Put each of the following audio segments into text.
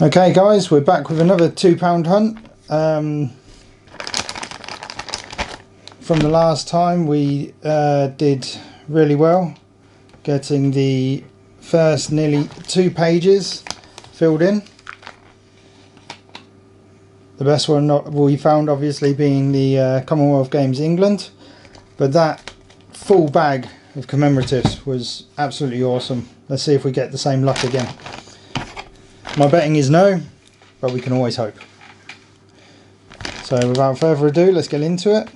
Okay guys, we're back with another £2 hunt. From the last time we did really well, getting the first nearly 2 pages filled in. The best one we found obviously being the Commonwealth Games England, but that full bag of commemoratives was absolutely awesome. Let's see if we get the same luck again. My betting is no, but we can always hope. So without further ado, let's get into it.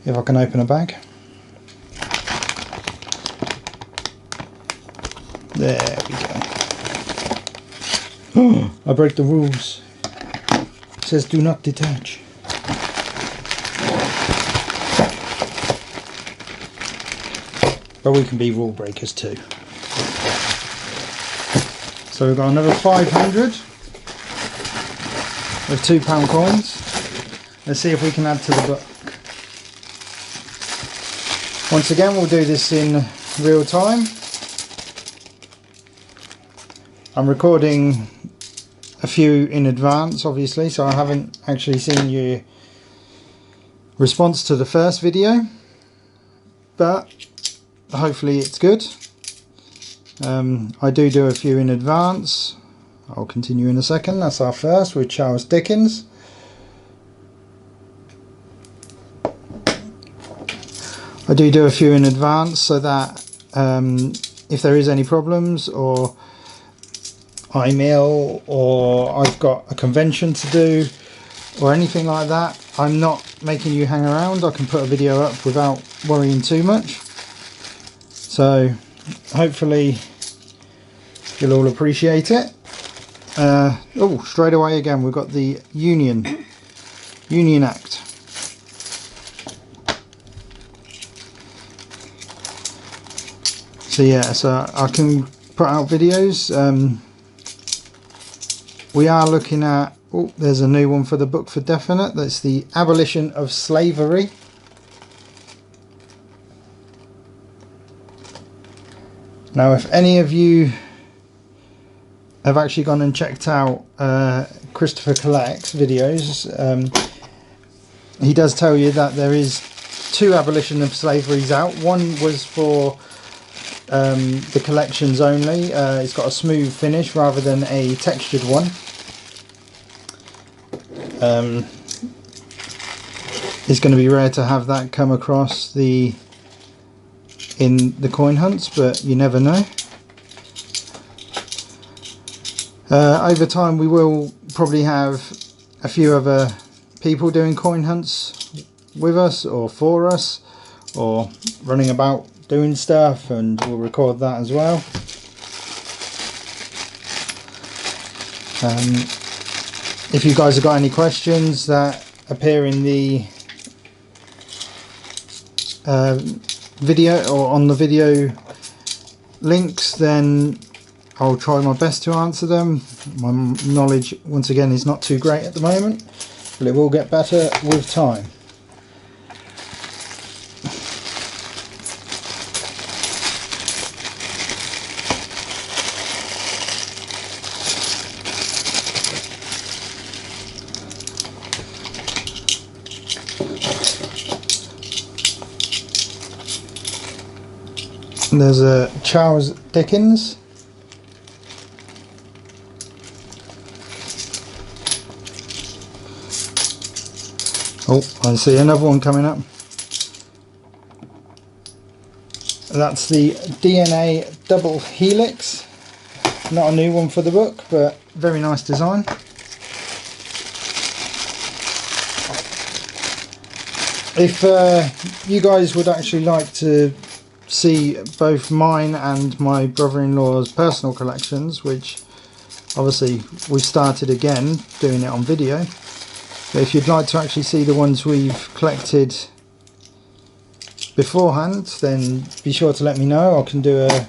If I can open a bag. There we go. Oh, I broke the rules. It says do not detach. But we can be rule breakers too. So we've got another 500 with £2 coins. Let's see if we can add to the book. Once again, we'll do this in real time. I'm recording a few in advance, obviously, so I haven't actually seen your response to the first video, but hopefully it's good. I do a few in advance. I'll continue in a second. That's our first with Charles Dickens. I do a few in advance so that if there is any problems, or I'm ill, or I've got a convention to do, or anything like that, I'm not making you hang around. I can put a video up without worrying too much. So hopefully you'll all appreciate it. Oh, straight away again we've got the Union Act. So yeah, so I can put out videos. We are looking at, oh, there's a new one for the book for definite. That's the Abolition of Slavery. Now, if any of you have actually gone and checked out Christopher Collect's videos, he does tell you that there is 2 Abolition of Slaveries out. One was for the collections only. It's got a smooth finish rather than a textured one. It's going to be rare to have that come across in the coin hunts, but you never know. Over time we will probably have a few other people doing coin hunts with us or for us, or running about doing stuff, and we'll record that as well. If you guys have got any questions that appear in the video or on the video links, then I'll try my best to answer them. My knowledge once again is not too great at the moment, but it will get better with time. There's a Charles Dickens. Oh, I see another one coming up. That's the DNA double helix. Not a new one for the book, but very nice design. If you guys would actually like to see both mine and my brother-in-law's personal collections, which obviously we've started again doing it on video, but if you'd like to actually see the ones we've collected beforehand, then be sure to let me know. I can do a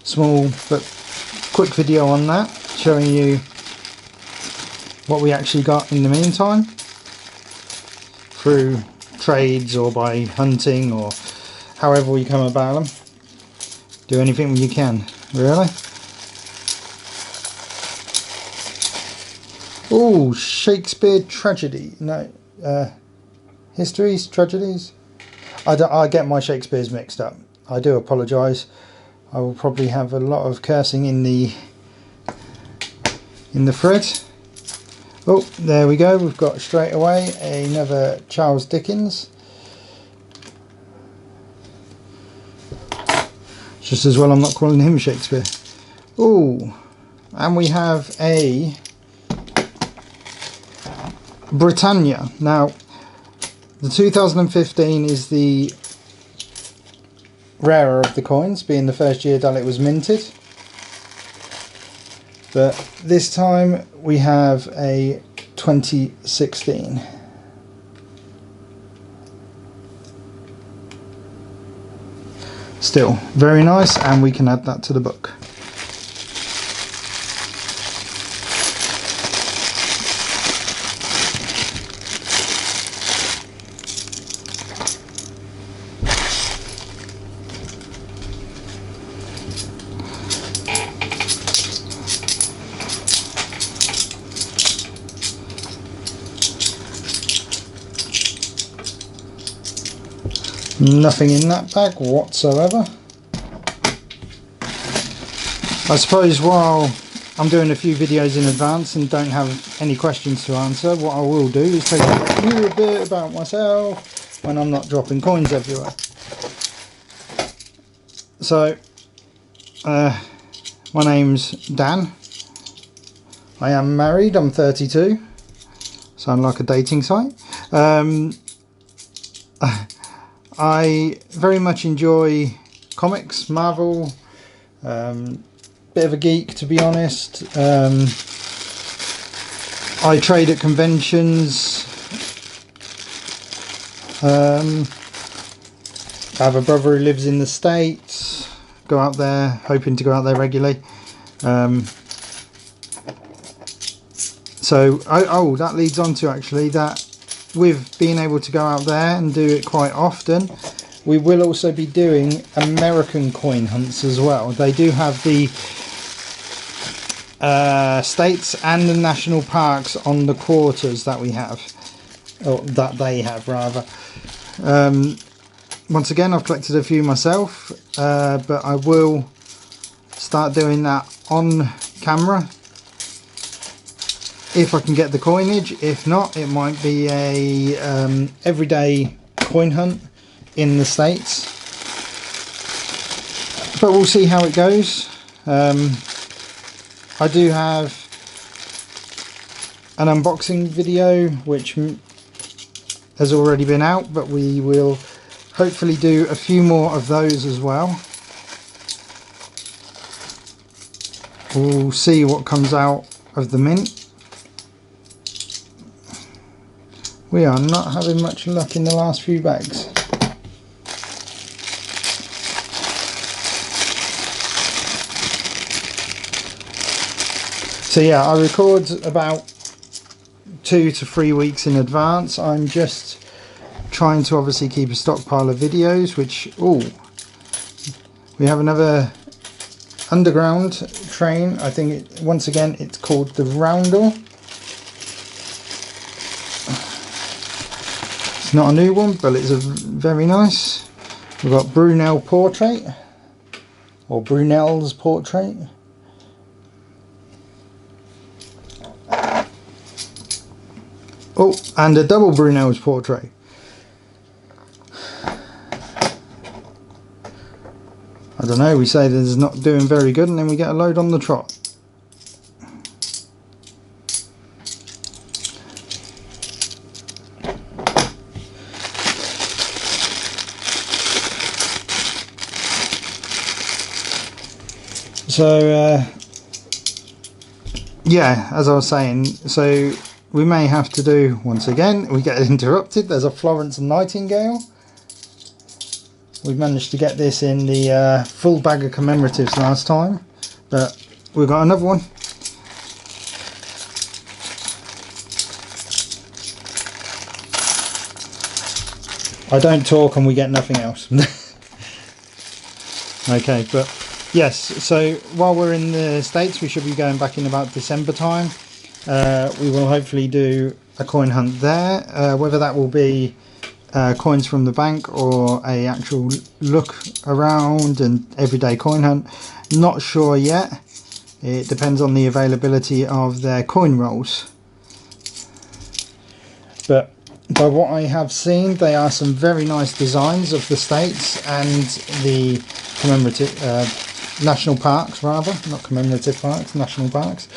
small but quick video on that, showing you what we actually got in the meantime through trades or by hunting, or however we come about them. Do anything you can. Really? Oh, Shakespeare Tragedy. No, Histories, Tragedies. I get my Shakespeare's mixed up. I do apologise. I will probably have a lot of cursing in the thread. Oh, there we go. We've got straight away another Charles Dickens. Just as well I'm not calling him Shakespeare. Oh, and we have a Britannia. Now, the 2015 is the rarer of the coins, being the first year that it was minted. But this time we have a 2016. Still very nice, and we can add that to the book. Nothing in that bag whatsoever. I suppose while I'm doing a few videos in advance and don't have any questions to answer, what I will do is tell you a bit about myself when I'm not dropping coins everywhere. So, my name's Dan. I am married, I'm 32. Sound like a dating site. I very much enjoy comics, Marvel, bit of a geek to be honest. I trade at conventions. I have a brother who lives in the States. Go out there, hoping to go out there regularly. So that leads on to actually that with being able to go out there and do it quite often, we will also be doing American coin hunts as well. They do have the states and the national parks on the quarters that we have, or that they have rather. Once again, I've collected a few myself, but I will start doing that on camera if I can get the coinage. If not, it might be a everyday coin hunt in the States, but we'll see how it goes. I do have an unboxing video which has already been out, but we will hopefully do a few more of those as well. We'll see what comes out of the mint. We are not having much luck in the last few bags. So yeah, I record about 2 to 3 weeks in advance. I'm just trying to obviously keep a stockpile of videos, which, we have another underground train. I think once again it's called the Roundel. It's not a new one, but it's a very nice. We've got Brunel Portrait, or Brunel's Portrait. Oh, and a double Brunel's Portrait. I don't know, we say that it's not doing very good and then we get a load on the trot. So yeah, as I was saying, so we may have to do, once again, we get interrupted. There's a Florence Nightingale. We've managed to get this in the full bag of commemoratives last time, but we've got another one. I don't talk and we get nothing else. Okay, but Yes, so while we're in the States, we should be going back in about December time. We will hopefully do a coin hunt there, whether that will be coins from the bank or a actual look around and everyday coin hunt. Not sure yet. It depends on the availability of their coin rolls. But by what I have seen, they are some very nice designs of the States and the commemorative national parks, rather, not commemorative parks, national parks.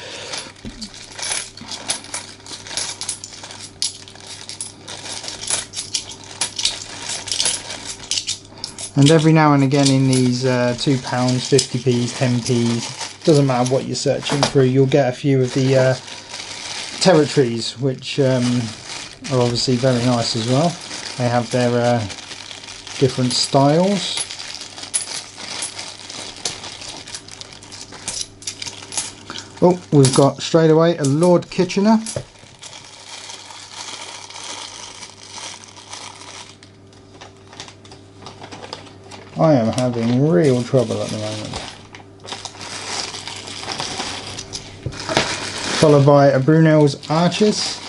And every now and again in these £2, 50p's, 10p's, doesn't matter what you're searching through, you'll get a few of the territories, which are obviously very nice as well. They have their different styles. Oh, we've got straight away a Lord Kitchener. I am having real trouble at the moment. Followed by a Brunel's Arches.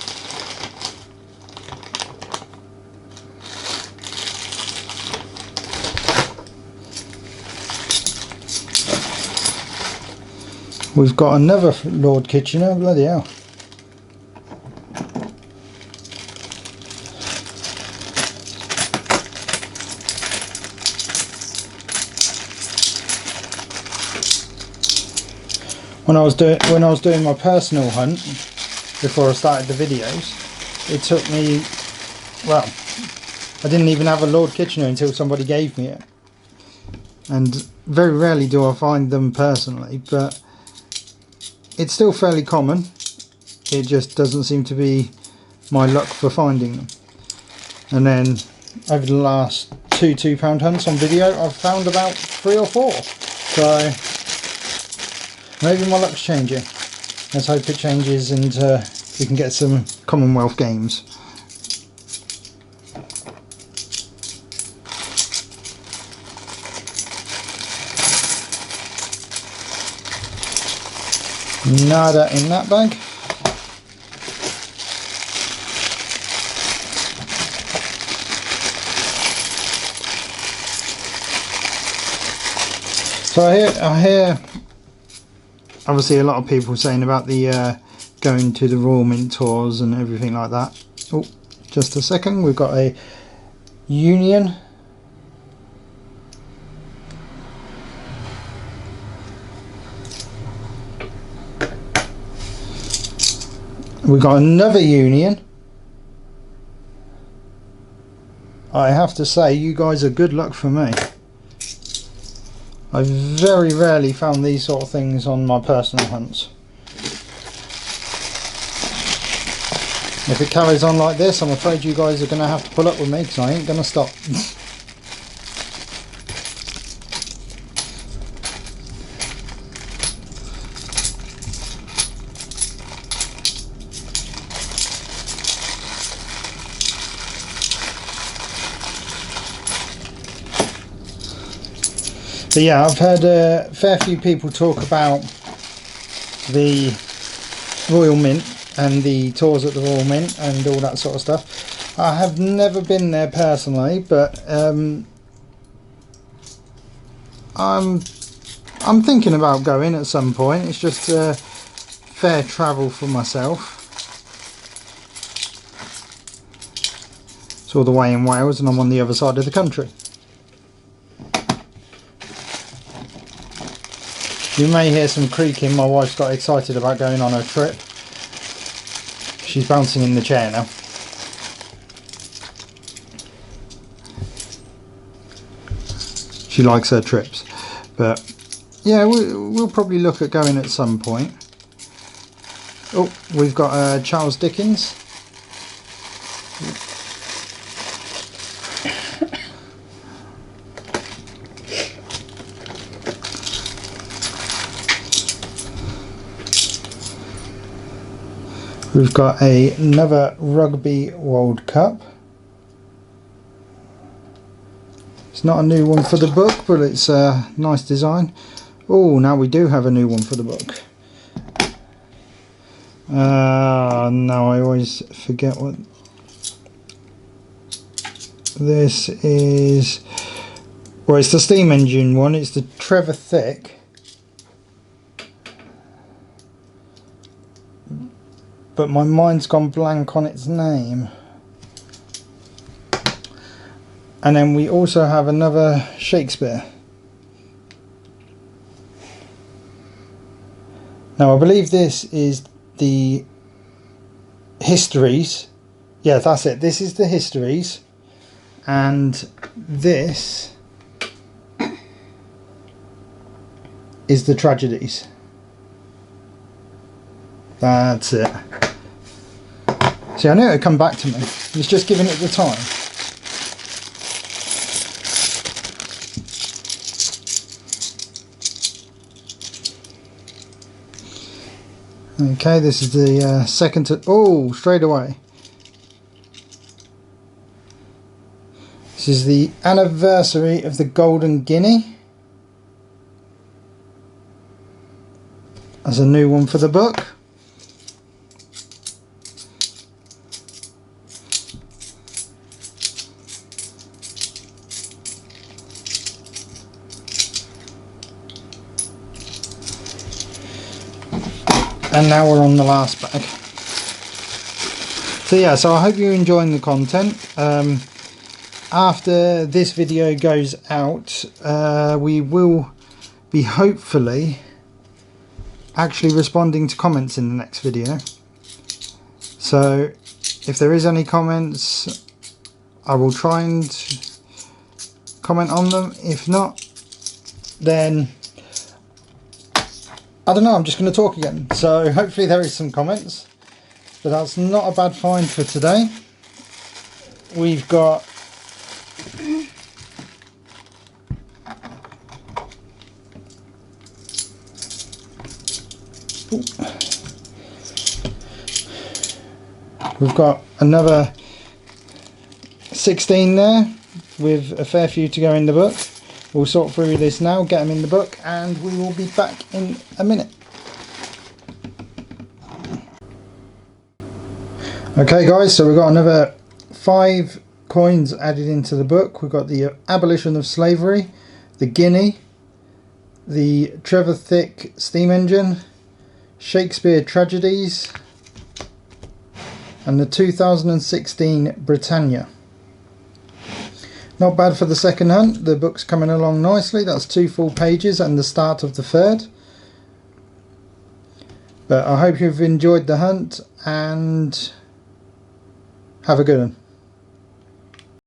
We've got another Lord Kitchener, bloody hell. When I was doing my personal hunt before I started the videos, it took me, well, I didn't even have a Lord Kitchener until somebody gave me it. And very rarely do I find them personally, but it's still fairly common. It just doesn't seem to be my luck for finding them. And then over the last two £2 hunts on video, I've found about 3 or 4. So maybe my luck's changing. Let's hope it changes and we can get some Commonwealth games. Nada in that bag. So I hear obviously a lot of people saying about the going to the Royal Mint tours and everything like that. Oh, just a second, we've got a Union. We've got another Union. I have to say, you guys are good luck for me. I've very rarely found these sort of things on my personal hunts. If it carries on like this, I'm afraid you guys are going to have to pull up with me, because I ain't going to stop. So yeah, I've heard a fair few people talk about the Royal Mint and the tours at the Royal Mint and all that sort of stuff. I have never been there personally, but I'm thinking about going at some point. It's just fair travel for myself. It's all the way in Wales and I'm on the other side of the country. You may hear some creaking. My wife's got excited about going on her trip. She's bouncing in the chair now. She likes her trips. But yeah, we'll probably look at going at some point. Oh, we've got Charles Dickens. We've got another Rugby World Cup. It's not a new one for the book, but it's a nice design. Oh, now we do have a new one for the book. No, I always forget what this is. Well, it's the steam engine one. It's the Trevithick. But my mind's gone blank on its name. And then we also have another Shakespeare. Now I believe this is the Histories. Yeah, that's it. This is the Histories. And this is the Tragedies. That's it. See, I knew it would come back to me. It's just giving it the time. Okay, this is the second to... Oh, straight away. This is the anniversary of the Golden Guinea. As a new one for the book. And now we're on the last bag. So yeah, so I hope you're enjoying the content. After this video goes out, we will be hopefully actually responding to comments in the next video. So if there is any comments, I will try and comment on them. If not, then I don't know, I'm just going to talk again. So hopefully there is some comments. But that's not a bad find for today. We've got another 16 there with a fair few to go in the book. We'll sort through this now, get them in the book, and we will be back in a minute. Okay guys, so we've got another 5 coins added into the book. We've got the abolition of slavery, the guinea, the Trevithick steam engine, Shakespeare Tragedies, and the 2016 Britannia. Not bad for the second hunt. The book's coming along nicely. That's 2 full pages and the start of the third. But I hope you've enjoyed the hunt and have a good one.